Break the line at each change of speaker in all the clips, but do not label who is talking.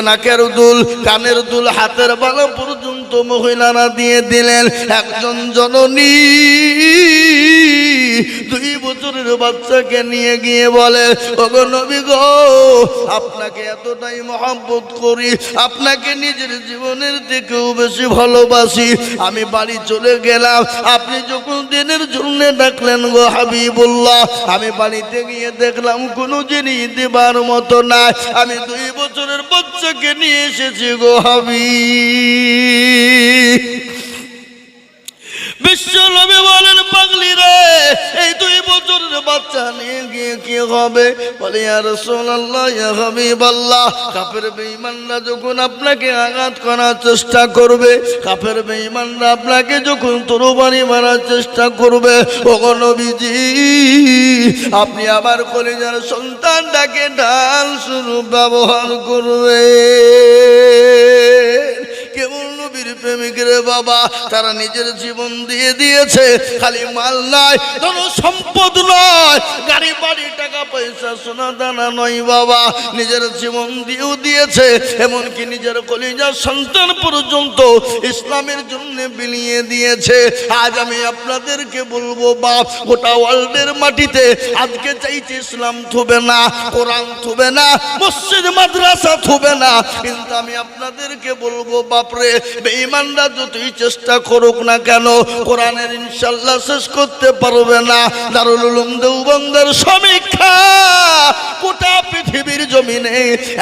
নাকের দুল, কানের দুল, হাতের বালা পর্যন্ত মহিলারা দিয়ে দিলেন। একজন জননী 2 বছরের বাচ্চাকে নিয়ে গিয়ে বলে, ওগো নবী গো, আপনাকে এতটাই মহব্বত করি, আপনাকে নিজের জীবনের থেকেও বেশি ভালোবাসি। আমি বাড়ি চলে গেলাম, আপনি যখন দিনের জন্য ডাকলেন গো হাবিবুল্লাহ, আমি বাড়িতে গিয়ে দেখলাম কোনো জিনিস দেবার মতো নাই। আমি 2 বছরের বাচ্চাকে নিয়ে এসেছি গো হাবিব। বিশ্ব নবী বলেন, পাগলি রে, এই 2 বছরের বাচ্চা নিয়ে গিয়ে কি হবে? বলে, ইয়া রাসূলুল্লাহ, ইয়া হাবিবাল্লাহ, কাফের বেঈমানরা যখন আপনাকে আঘাত করার চেষ্টা করবে, কাফের বেঈমানরা আপনাকে যখন তরবারি মারার চেষ্টা করবে, ওগো নবীজি, আপনি আবার কলিজার সন্তানটাকে ঢাল স্বরূপ ব্যবহার করবে। কেমন নবীর প্রেমিক রে বাবা, তারা নিজের জীবন দিয়ে দিয়েছে। খালি মাল নয়, ধন সম্পদ নয়, গাড়ি বাড়ি, টাকা পয়সা, সোনা দানা নয় বাবা, নিজের জীবন দিয়েও দিয়েছে। এমনকি নিজের কলিজার সন্তান পর্যন্ত ইসলামের জন্য বিলিয়ে দিয়েছে। আজ আমি আপনাদেরকে বলবো বাপ, গোটা ওয়ার্ল্ডের মাটিতে আজকে চাইছে ইসলাম থুবে না, কোরআন থুবে না, মসজিদ মাদ্রাসা থুবে না, কিন্তু আমি আপনাদেরকে বলবো বাপরে, বেঈমানরা যতই চেষ্টা করুক না কেন, কোরআনের ইনশাআল্লাহ শেষ করতে পারবে না। দারুল উলুম দেওবন্দের সমীক্ষা, গোটা পৃথিবীর জমিনে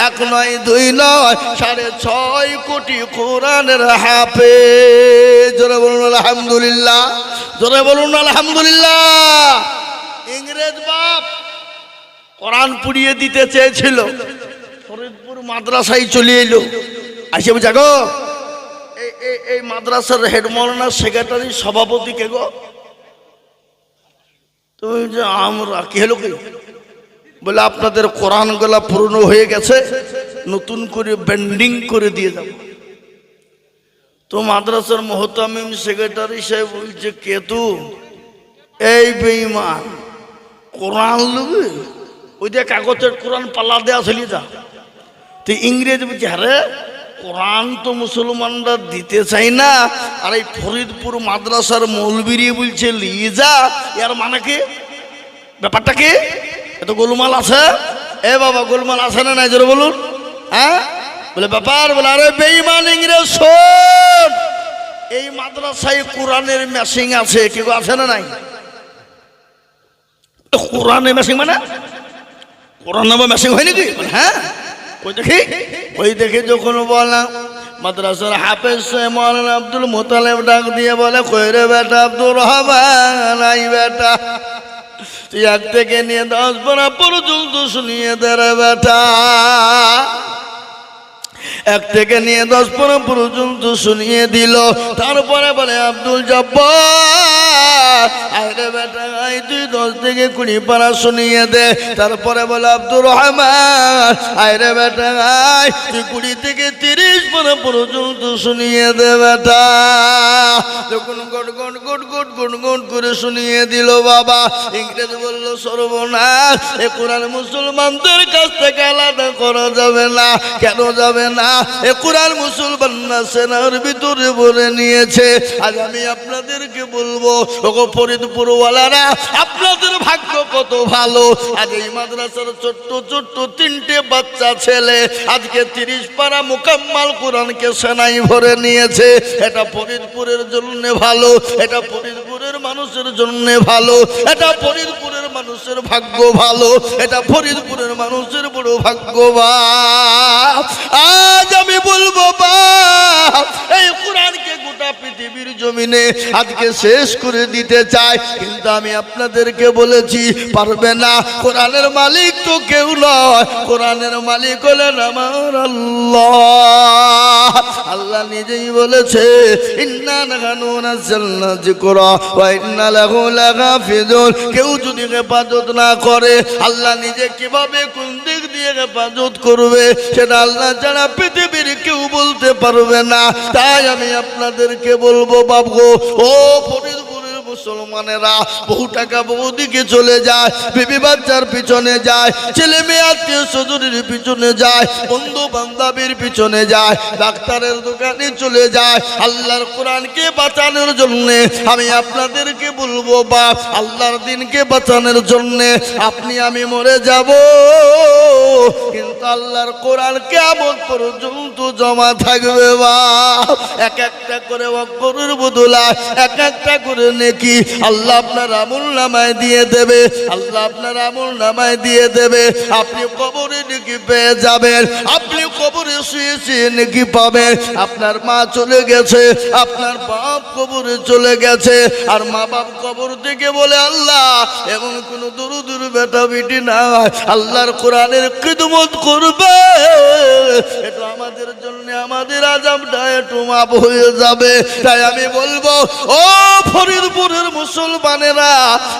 1 নয় 2 নয় 6.5 কোটি কোরআনের হাফেজ। জোরে বলুন আলহামদুলিল্লাহ, জোরে বলুন আলহামদুলিল্লাহ। ইংরেজ বাপ কোরআন পুড়িয়ে দিতে চেয়েছিল, ফরিদপুর মাদ্রাসায় চলে এলো, আসে বুঝা গো, এই মাদ্রাসার হেড মাওলানা, সেক্রেটারি, সভাপতি কে গো? তুমি যে আমরা কি হলো কি? বলে, আপনাদের কোরআন গুলা পুরনো হয়ে গেছে, নতুন করে বেন্ডিং করে দিয়ে যাব। তো মাদ্রাসার মুহতামিম সেক্রেটারি সাহেব বলছে, কে তু? এই বেঈমান, কোরআন লুবি? ওই যে কাগজের কোরআন পাল্লা দেওয়া চলি যা। তো ইংরেজি বলছে, আরে কোরআন তো মুসলমানরা দিতে চাই না, আর এই ফরিদপুর মাদ্রাসার মৌলবীরি বলছে লিজা, এর মানে কি? ব্যাপারটা কি? এত গোলমাল আছে। এ বাবা, গোলমাল আছে না নাই জোরে বলুন? হ্যাঁ, বলে ব্যাপার, বলে আরে বেঈমান ইংরেজ শোন, এই মাদ্রাসায় কোরআনের মেশিং আছে, কেউ আছে না নাই? কোরআনের মেশিং মানে কোরআন নামে মেশিং হয় নাকি? হ্যাঁ, ওই দেখি, ওই দেখে যখন বলা, মাদ্রাসার হাফেজ মাওলানা আব্দুল মুতালেব ডাক দিয়ে বলে, কই রে বেটা আব্দুর রহমান, আই বেটা, তুই 1 থেকে নিয়ে 10 পর্যন্ত শুনিয়ে দে রে বেটা। 1 থেকে নিয়ে 10 পর্যন্ত শুনিয়ে দিল। তারপরে বলে, আব্দুল জব্বার, আরে বেটা আই, তুই 10 থেকে 20 পারা শুনিয়ে দে। তারপরে বলে, আব্দুর রহমান, আরে বেটা আই, তুই 20 থেকে 30 পারা পর্যন্ত শুনিয়ে দে বেটা। যখন goat goat goat goat goat goat করে শুনিয়ে দিল বাবা, ইংরেজ বলল, সর্বনাশ, এ কোরআন মুসলমানদের কাছ থেকে আলাদা করা যাবে না। কেন যাবে না? এ কোরআন মুসলমানরা সেনার ভিতরে ভরে নিয়েছে। আজ আমি আপনাদেরকে বলবো, ওগো ফরিদপুর ওয়ালারা, আপনাদের ভাগ্য কত ভালো। আজ এই মাদ্রাসার ছোট্ট ছোট্ট 3টে বাচ্চা ছেলে আজকে 30 পারা মুকাম্মাল কোরআনকে সেনাই ভরে নিয়েছে। এটা ফরিদপুরের জন্য ভালো, এটা ফরিদপুরের মানুষের জন্য ভালো, এটা ফরিদপুরের মানুষের ভাগ্য ভালো, এটা ফরিদপুরের মানুষের বড় ভাগ্যবান। আজ আমি বলবো বাপ, এই কোরআনকে গোটা পৃথিবীর জমিনে আজকে শেষ করে দিতে চাই, কিন্তু আমি আপনাদেরকে বলেছি পারবে না। কোরআনের মালিক তো কেউ নয়, কোরআনের মালিক হলেন আমার আল্লাহ। আল্লাহ নিজেই বলেছে, ইন্না নাহনু নাযালনা যিকরা ওয়া ইন্না লাহু লাহাফিজুন। কেউ যদি হেফাজত না করে, আল্লাহ নিজে কিভাবে কোন দিক দিয়ে হেফাজত করবে সেটা আল্লাহ ছাড়া পৃথিবীর কেউ বলতে পারবে না। তাই আমি আপনাদেরকে বলবো বাবগো, ও ফরিদপুরের মুসলমানেরা বহু টাকা বহু দিকে চলে যায়, বিবি বাচ্চার পিছনে যায়, ছেলে মেয়ে আত্মীয় স্বজনের পিছনে যায়, বন্ধু বান্ধবের পিছনে যায়, ডাক্তারের দোকানে চলে যায়। আল্লাহর কোরআনকে বাঁচানোর জন্য আমি আপনাদেরকে বলবো, বাপ, আল্লাহর দিনকে বাঁচানোর জন্য আপনি আমি মরে যাব, কিন্তু আল্লাহর কোরআন কিয়ামত পর্যন্ত জমা থাকবে। বাপ, এক একটা করে অক্ষরের বদলায় এক একটা করে নেকি আল্লাহ আপনার আমলনামায় দিয়ে দেবে, আল্লাহ আপনার আমলনামায় দিয়ে দেবে। আপনি কবরে নেকি পেয়ে যাবেন, আপনি কবরে শুয়ে শুয়ে নেকি পাবেন। আপনার মা চলে গেছে, আপনার বাপ কবরে চলে গেছে, আর মা বাপ কবর থেকে বলে, আল্লাহ এমন কোন দরুদুর বেটা বেটি নাই আল্লাহর কোরআনের খিদমত করবে, এটা আমাদের জন্য আমাদের আযাবটা একটু মাফ হয়ে যাবে। তাই আমি বলবো, ও ফরিদপুরের মুসলমানেরা,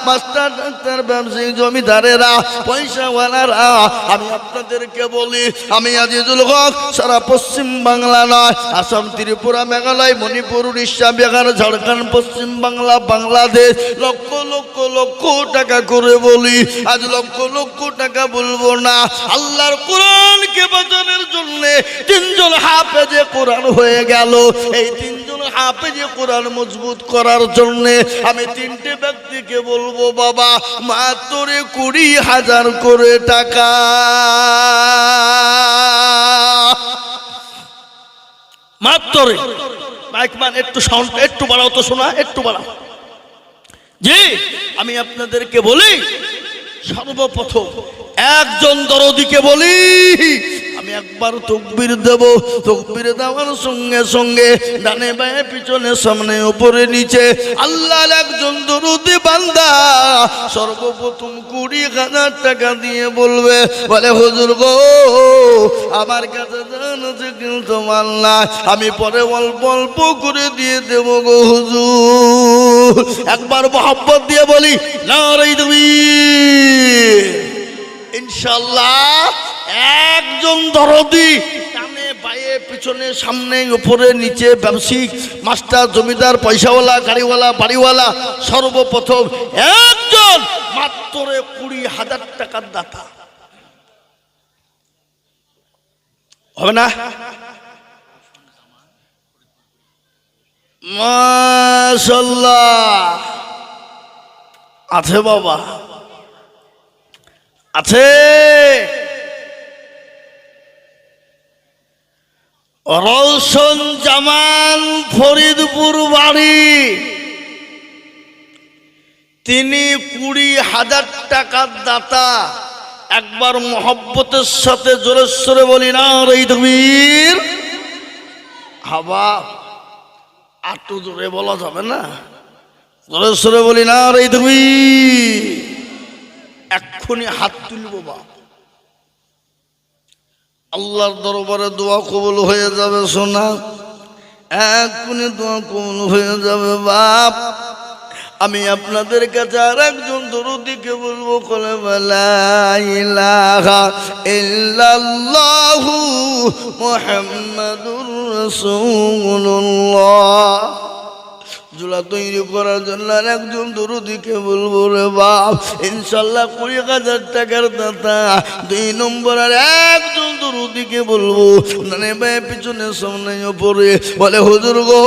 মাস্টার ডাক্তার ব্যবসায়ী জমিদারেরা, পয়সাওয়ালারা, আমি আপনাদেরকে বলি, আমি আজিজুল হক সারা পশ্চিম বাংলা নয়, আসাম, ত্রিপুরা, মেঘালয়, মণিপুর, উড়িষ্যা, বিহার, ঝাড়খণ্ড, পশ্চিম বাংলা, বাংলাদেশ লক্ষ লক্ষ লক্ষ টাকা করে বলি, আজ লক্ষ লক্ষ টাকা বলবো না। আল্লাহর কোরআনকে বাঁচানোর জন্য তিনজন হাফেজে কোরআন হয়ে গেল। এই তিনজন হাফেজে কোরআন মজবুত করার জন্য আমি তিনটে ব্যক্তিকে বলবো, বাবা মাত্র 20,000 করে টাকা। মাত্র মাইকম্যান একটু সাউন্ড একটু বাড়াও তো, শোনা একটু বাড়াও। জি, আমি আপনাদেরকে বলি, সর্বপ্রথম একজন দরদিকে বলি, আমি একবার তাকবীর দেব, তাকবীর দেওয়ার সঙ্গে সঙ্গে ডানে বাঁয়ে পিছনে সামনে উপরে নিচে আল্লাহর একজন দরদি বান্দা সর্বপ্রথম 20,000 টাকা দিয়ে বলবে, বলে হুজুর গো আমার কাছে জান আছে কিন্তু মাল নাই, আমি পরে অল্প অল্প করে দিয়ে দেব গো হুজুর। একবার মোহাব্বত দিয়ে বলি নারে তাকবীর। ইনশাআল্লাহ একজন দরদি ডানে বাঁয়ে পিছনে সামনে উপরে নিচে ব্যবসায়িক, মাস্টার, জমিদার, পয়সাওয়ালা, গাড়িওয়ালা, বাড়িওয়ালা, সর্বপ্রথম একজন মাত্র 20,000 টাকার দাতা হবে না? মাশাআল্লাহ আছে বাবা, আছে। রওশন জামান ফরিদপুর বাড়ি, তিনি 20,000 টাকার দাতা। একবার মোহব্বতের সাথে জোরে সোরে বলি নারে তাকবীর। হাবা আটু জোরে বলা যাবে না, জোরে সোরে বলি নারে তাকবীর। এক্ষুনি হাত তুলব বাপ, আল্লাহর দরবারে দোয়া কবুল হয়ে যাবে সোনা, এক্ষুনি দোয়া কবুল হয়ে যাবে বাপ। আমি আপনাদের কাছে আর একজন দরদিকে বলবো, কলে লা ইলাহা ইল্লাল্লাহু মুহাম্মাদুর রাসূলুল্লাহ জোড়া তৈরি করার জন্য আর একজন দরদিকে বলবো রে বাপ। ইনশাল্লাহ 20,000 টাকার দাতা। 2 নম্বর আর একজন দরদিকে বলবো, ডানে বাঁয়ে পিছনে সামনে উপরে, বলে হুজুর গো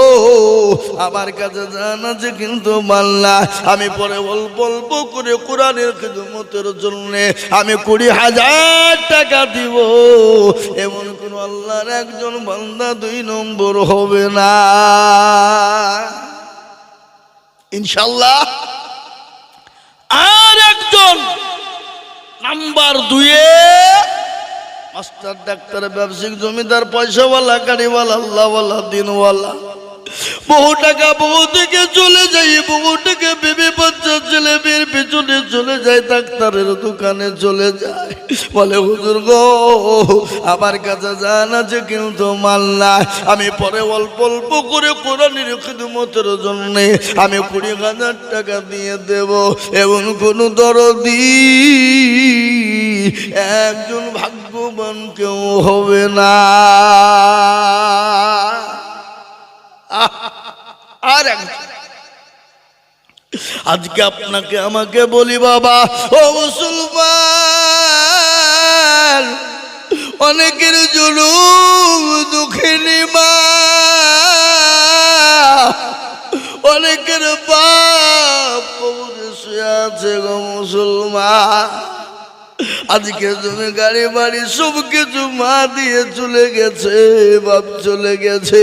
আমার কাছে জান আছে কিন্তু মাল না, আমি পরে অল্প অল্প করে কোরআনের খিদমতের জন্য আমি 20,000 টাকা দিব। এমন কোন আল্লাহর একজন বান্দা 2 নম্বর হবে না ইনশাল্লাহ। আর একজন নাম্বার 2-এ মাস্টার, ডাক্তার, ব্যবসায়িক, জমিদার, পয়সাওয়ালা, গাড়িওয়ালা, আল্লাহওয়ালা, দিনওয়ালা, বহু টাকা বহু দিকে চলে যায়, বহু টাকা বিবি বাচ্চা ছেলে মেয়ের পিছনে চলে যায়, ডাক্তারের দোকানে চলে যায়, বলে হুজুর গো আমার কাছে জান আছে কিন্তু মাল নাই, আমি পরে অল্প অল্প করে কোরআনের খিদমতের জন্য আমি 20,000 টাকা দিয়ে দেব। এমন কোন দরদি একজন ভাগ্যবান কেউ হবে না। আর আজকে আপনাকে আমাকে বলি বাবা ও মুসলমান, অনেকের জুলুম দুঃখিনী মা, অনেকের বাপ কবরে শুয়ে আছে গো মুসলমান। আজকে তুমি গাড়ি বাড়ি সব কিছু মা দিয়ে চলে গেছে, বাপ চলে গেছে।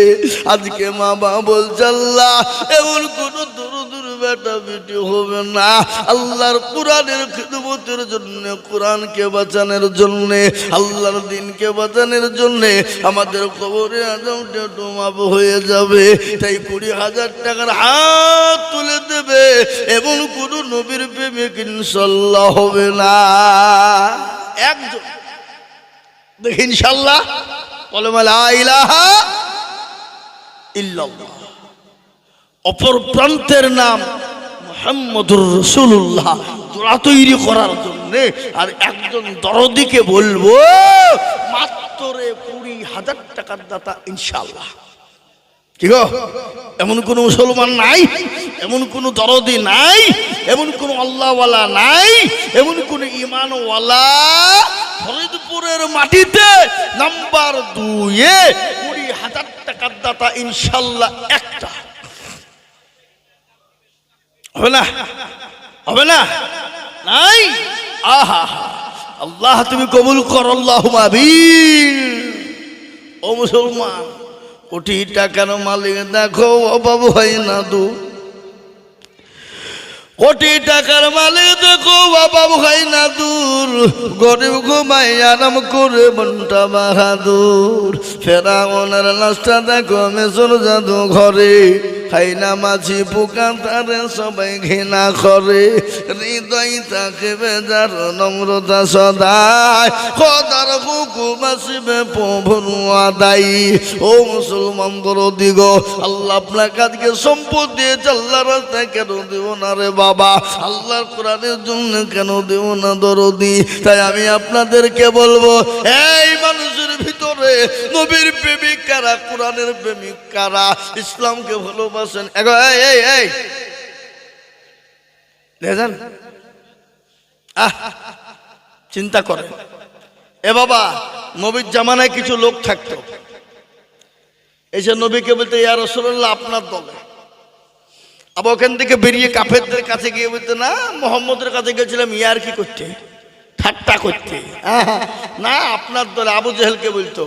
আজকে মা বাবা বলছে আল্লাহ এমন কোন দূর বেটা বেটি হবে না, আল্লাহর কোরআনের খিদমতের জন্য, কোরআনকে বাঁচানোর জন্য, আল্লাহর দিনকে বাঁচানোর জন্য আমাদের কবরে আজমটা একটু মাপ হয়ে যাবে। তাই 20,000 টাকার হাত তুলে দেবে, এমন কোন নবীর প্রেমিক ইনশাআল্লাহ হবে না। একজন দেখি ইনশাআল্লাহ বলে লা ইলাহা ইল্লাল্লাহ, অপর প্রান্তের নাম মুহাম্মদুর রাসূলুল্লাহ, দোয়া তৈরি করার জন্য। আর একজন দরদিকে বলবো মাত্র 20,000 টাকার দাতা ইনশাআল্লাহ। কি গো, এমন কোন মুসলমান নাই, এমন কোন দরদি নাই, এমন কোন আল্লাহওয়ালা নাই, এমন কোন ঈমানওয়ালা ফরিদপুরের মাটিতে নাম্বার 2-এ 20,000 টাকার দাতা ইনশাআল্লাহ একটা হবে না? হবে না? নাই? আহা আল্লাহ তুমি কবুল কর, আল্লাহুম্মা আমিন। ও মুসলমান, কোটি টাকার মালিক দেখো বাবু হয় না দু, কোটি টাকার মালিক দেখো বাবু হয় না দূর, গরিব ঘুমাই আরাম করে মনটা বাহাদুর। ফেরাউনের লাশটা দেখো মেসর জাদু ঘরে, খাই না মাছি পোকা তারে সবাই ঘৃণা করে। হৃদয় থাকে বেজার নম্রতা সদাই, খোদার হুকুম আসবে প্রভুর আদায়। ও মুসলমান দরদি গো, আল্লাহ আপনাকে আজকে সম্পদ দিয়েছে, আল্লাহর রাস্তায় কেন দেব না রে বাবা? আল্লাহর কোরআনের জন্য কেন দেব না দরদি? তাই আমি আপনাদেরকে বলবো, এই মানুষের ভিতরে নবীর প্রেমিক কারা, কোরআনের প্রেমিক কারা, ইসলামকে ভালোবাসেন? চিন্তা করে এ বাবা, নবীর জামানায় কিছু লোক থাকতো, এসে নবীকে বলতে ইয়া রাসূলুল্লাহ আপনার দলে। আবার ওখান থেকে বেরিয়ে কাফেরদের কাছে গিয়ে বলতে না মোহাম্মদের কাছে গেছিলাম ইয়ার কি করতে, ঠাট্টা করতে, না আপনার দলে। আবু জেহেলকে বলতো।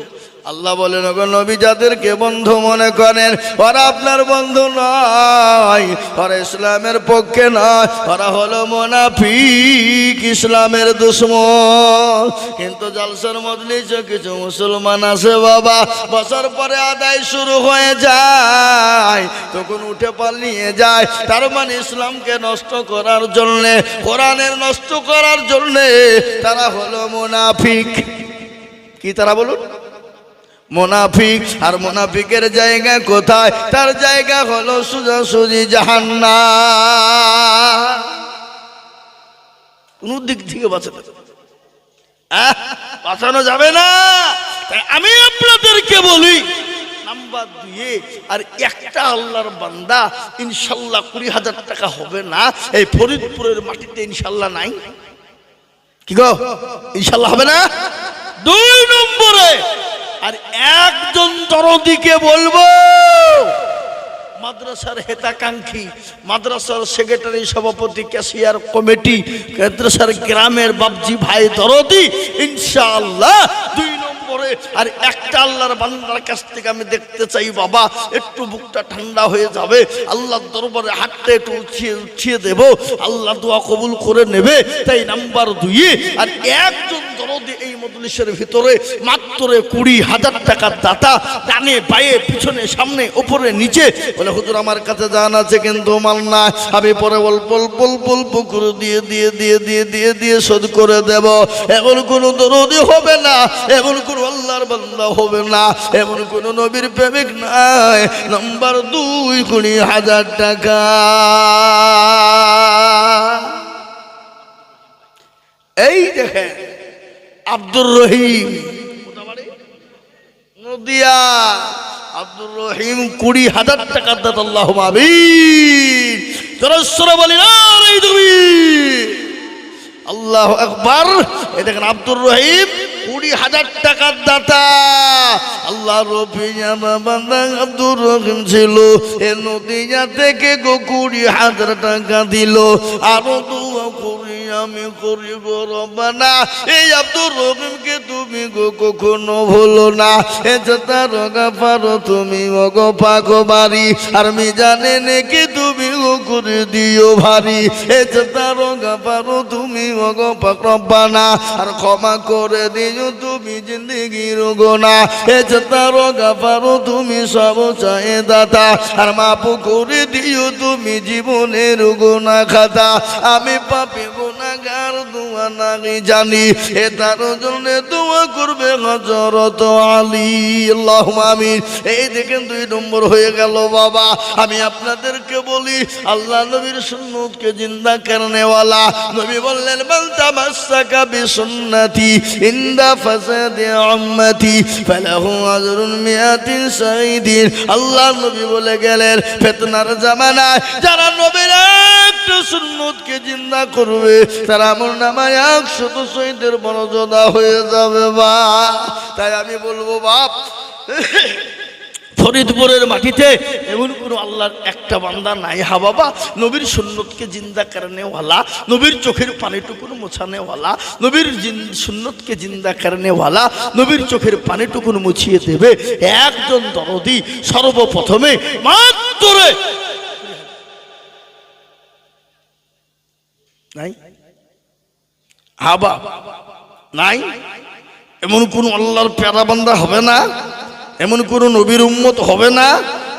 আল্লাহ বলেন ওগো নবী, যাদেরকে বন্ধু মনে করেন ওরা আপনার বন্ধু নয়, ওরা ইসলামের পক্ষে নয়, ওরা হলো মুনাফিক, ইসলামের দুশমন। কিন্তু জালসার মজলিসে কিছু মুসলমান আছে বাবা, বছর পরে আদায় শুরু হয়ে যায়, তখন উঠে পালিয়ে যায়। তার মানে ইসলামকে নষ্ট করার জন্যে, কোরআনের নষ্ট করার জন্যে তারা হলো মুনাফিক। কি তারা বলুন? মুনাফিক। আর মুনাফিকের জায়গা কোথায়? তার জায়গা হলো সোজাসুজি জাহান্নাম। কোন দিক থেকে বাঁচানো যাবে না। আমি আপনাদেরকে বলি নাম্বার 2-এ আর একটা আল্লাহর বান্দা ইনশাল্লাহ 20,000 টাকা হবে না, এই ফরিদপুরের মাটিতে ইনশাল্লাহ নাই। কি গো, ইনশাল্লাহ হবে না? 2 নম্বরে আর একজন দরদিকে বলবো, মাদ্রাসার হেতাকাঙ্ক্ষী, মাদ্রাসার সেক্রেটারি, সভাপতি, ক্যাশিয়ার কমিটি, মাদ্রাসার গ্রামের বাবজি ভাই দরদি ইনশাআল্লাহ 2 নম্বরে আর একটা আল্লাহর বান্দার কাছ থেকে আমি দেখতে চাই বাবা, একটু বুকটা ঠান্ডা হয়ে যাবে, আল্লাহর দরবারে হাতটা একটু উঠিয়ে দেব, আল্লাহ দোয়া কবুল করে নেবে। তাই নাম্বার 2-এ আর একজন দরদি এই মজলিসের ভিতরে মাত্র 20,000 টাকার দাতা, ডানে বায়ে পিছনে সামনে উপরে নিচে। বলে হুজুর আমার কাছে জান আছে কিন্তু মাল না, আমি পরে অল্প অল্প করে দিয়ে শোধ করে দেব। এমন কোন দরদি হবে না, এমন কোন আল্লাহর বান্দা হবে না, এমন কোন নবীর প্রেমিক নাই। নাম্বার 2, 20,000 টাকা। এই দেখেন আব্দুর রহিম নদিয়া, আব্দুর রহিম 20,000 টাকা দাতা, আল্লাহুম্মা আমিন। জোরে বলি না আল্লাহু আকবার। এই দেখেন আব্দুর রহিম 20,000 টাকার দাতা। আল্লাহ রবিয়া বান্দা আব্দুর রহিম ছিল, এ নদিয়া থেকে 20,000 টাকা দিল। আরো দোয়া করি আমি করি গো রব্বানা, এই আব্দুর রহিমকে তুমি গো কখনো ভুলো না। এ যতা রগা পারো তুমি গো পাগো বাড়ি, আর মিজানে নেকি তুমি গো করে দিও ভারী। এ যতা রগা পারো তুমি গো পাক রব্বানা, আর ক্ষমা করে দিও তুমি জিন্দেগির গোনা। এ যতা রগা পারো তুমি সব চায়ে দাতা, আর মাফ করে দিও তুমি জীবনের গোনা খাতা। আমি পাপী গুনাহগার দোয়া নাহি জানি, এ তার জন্য দোয়া করবে হযরত আলী। আল্লাহুম্মা আমিন। এই দেখেন 2 নম্বর হয়ে গেল বাবা। আমি আপনাদেরকে বলি আল্লাহ নবীর সুন্নতকে জিন্দা করনে ওয়ালা। নবী বললেন মান তামাসসাকা বিসুন্নতি ইনদা ফাসাদি উম্মতি ফালাহু আজরুন মিয়াতিন শাহীদিন। আল্লাহ নবী বলে গেলেন ফিতনার জামানায় যারা নবীর একটা সুন্নতকে জিন্দা করবে তারা আমলনামায় 100 শহীদের মর্যাদা হয়ে যাবে। বা তাই আমি বলবো বাপ, ফরিদপুরের মাটিতে এমন কোনো আল্লাহর একটা বান্দা নাই হা বাবা নবীর সুন্নতকে জিন্দা করনেওয়ালা, নবীর চোখের পানিটুকুন মোছানেওয়ালা, নবীর সুন্নতকে জিন্দা করনেওয়ালা, নবীর চোখের পানিটুকুন মুছিয়ে দেবে একজন দরদি। সর্বপ্রথমে মাত্র নাই হাবা নাই, এমন কোন আল্লাহর প্যারা বান্দা হবে না, এমন কোন নবীর উম্মত হবে না,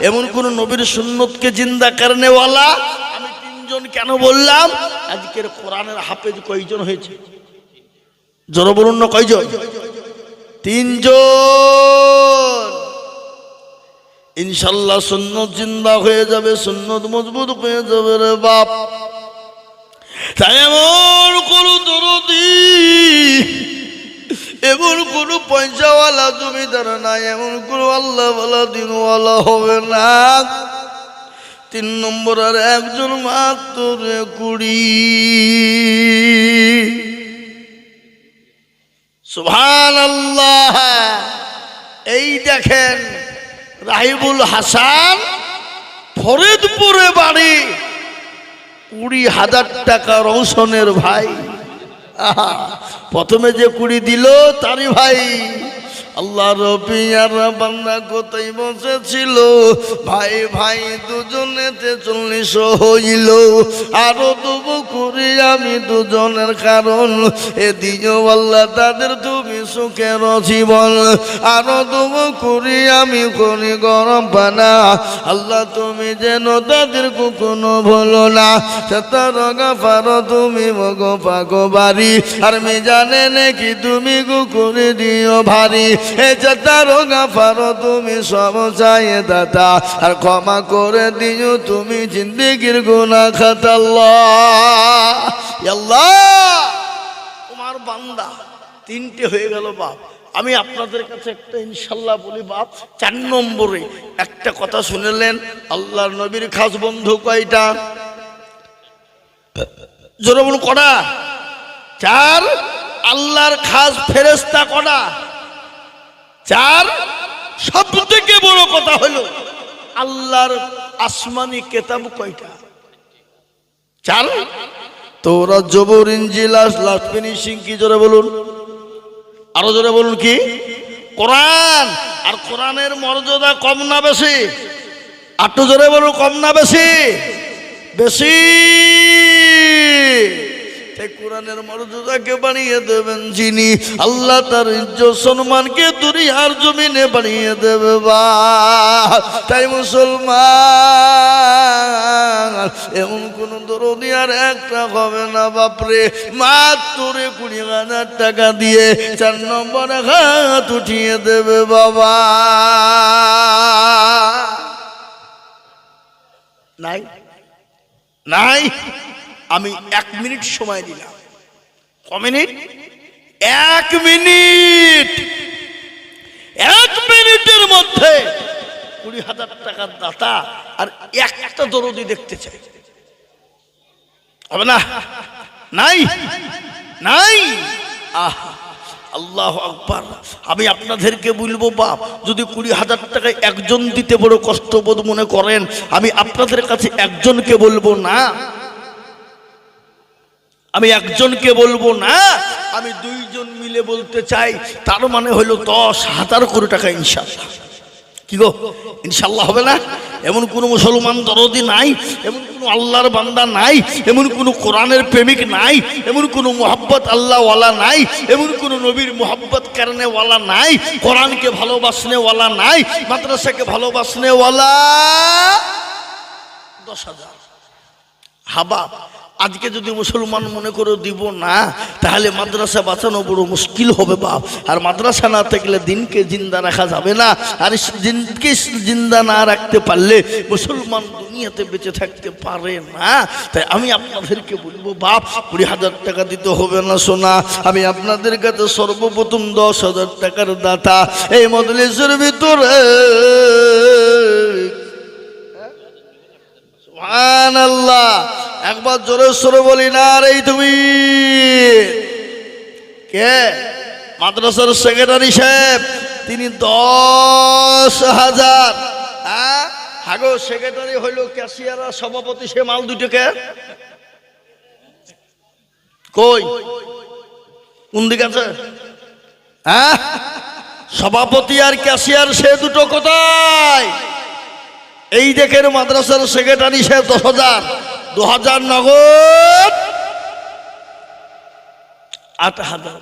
এমন কোন নবীর সুন্নতকে জিন্দা করনেওয়ালা। আমি 3 জন কেন বললাম? আজকের কোরআনের হাফেজ কয়জন হয়েছে? জোরে বলুন না কয়জন? 3 জন। ইনশাআল্লাহ সুন্নত জিন্দা হয়ে যাবে, সুন্নত মজবুত হয়ে যাবে রে বাপ। তাই এমন কোন দরদি, এমন কোন পয়সাওয়ালা জমিদার নাই, এমন কোন আল্লাহওয়ালা দিনওয়ালা হবে না। 3 নম্বর আর একজন মাত্র 20। সুবহানাল্লাহ। এই দেখেন রাহিবুল হাসান, ফরিদপুরে বাড়ি, 20,000 টাকা রৌশনের ভাই। প্রথমে যে 20 দিল তারই ভাই। আল্লাহ রবিয়ার বান্দা কোথায় বসেছিল, ভাই ভাই দুজনেতে 40 হইল। আরো দেবো করি আমি দুজনের, কারণ এ দিও আল্লাহ তাদের তুমি সুখের জীবন। আরো দেবো করি আমি করি গরম পানা, আল্লাহ তুমি যেন তাদের কখনো ভুলো না। তার গাফারো তুমি মগো পাগো বাড়ি, আর মিজানে নাকি তুমি গো করে দিও ভারী। এ তারো গাফারো তুমি সব চায়ে দাতা, আর ক্ষমা করে দিও তুমি জিন্দেগির গুনাহ খাতা। আল্লাহ আল্লাহ তোমার বান্দা 3টে হয়ে গেল বাপ। আমি আপনাদের কাছে একটা ইনশাল্লাহ বলি বাপ, 4 নম্বরে একটা কথা শুনেলেন, আল্লাহর নবীর খাস বন্ধু কয়টা? জোরে বলুন কটা? 4। আল্লাহর খাস ফেরেশতা কটা? 4। সব থেকে বড় কথা হলো আল্লাহর আসমানি কিতাব কয়টা? 4। তৌরাত, জবুর, ইনজিল, লাস্ট ফিনিশিং কি? জোরে বলুন, আরো জোরে বলুন কি? কোরআন। আর কোরআনের মর্যাদা কম না বেশি? আটটু জোরে বলুন, কম না বেশি? বেশি। তাই কোরআনের মর্যাদাকে বাড়িয়ে দেবেন যিনি, আল্লাহ তার ইজ্জত সম্মানকে দুনিয়ার জমিনে বাড়িয়ে দেবে। বা তাই মুসলমান এমন কোন দরদি আর একটা হবে না বাপরে। মাত্র 20,000 টাকা দিয়ে 4 নম্বরে হাত উঠিয়ে দেবে বাবা। নাই নাই। আমি 1 মিনিট সময় দিলাম। ক মিনিট? 1 মিনিট। 1 মিনিটের মধ্যে 20,000 টাকার দাতা আর একটা দরদি দেখতে চাই। হবে না? নাই নাই। আহ আল্লাহু আকবার। আমি আপনাদেরকে বলবো বাপ, যদি 20,000 টাকায় একজন দিতে বড় কষ্টবোধ মনে করেন, আমি আপনাদের কাছে একজনকে বলবো না, আমি একজনকে বলবো না, আমি 2 জন মিলে বলতে চাই। তার মানে হলো 10,000 কোটি টাকা ইনশাআল্লাহ। কি গো, ইনশাআল্লাহ হবে না? এমন কোনো মুসলমান দরদি নাই, এমন কোনো আল্লাহর বান্দা নাই, এমন কোনো কোরআনের প্রেমিক নাই, এমন কোনো মোহাব্বত আল্লাহওয়ালা নাই, এমন কোনো নবীর মোহাব্বত করনেওয়ালা নাই, কোরআনকে ভালোবাসনেওয়ালা নাই, মাদ্রাসাকে ভালোবাসনেওয়ালা 10,000। হাবা আজকে যদি মুসলমান মনে করে দিব না, তাহলে মাদ্রাসা বাঁচানো বড় মুশকিল হবে বাপ। আর মাদ্রাসা না থাকলে দিনকে জিন্দা রাখা যাবে না। আর দিনকে জিন্দা না রাখতে পারলে মুসলমান দুনিয়াতে বেঁচে থাকতে পারে না। তাই আমি আপনাদেরকে বলবো বাপ, 20,000 টাকা দিতে হবে না সোনা। আমি আপনাদের কাছে সর্বপ্রথম 10,000 টাকার দাতা এই মজলিসের ভিতরে। সুবহানাল্লাহ, একবার জোরে সোরে বলি না রে। তুমি কে? মাদ্রাসার সেক্রেটারি সাহেব, তিনি 10,000। হ্যাঁ হাগো, সেক্রেটারি হইল ক্যাশিয়ার আর সভাপতি, সে মাল দুটোকে কই কোন দিকে আছে? হ্যাঁ, সভাপতি আর ক্যাশিয়ার সে দুটো কোথায়? এই দেখেন মাদ্রাসার সেক্রেটারি সাহেব 10,000, 2,000 নগদ, 8,000।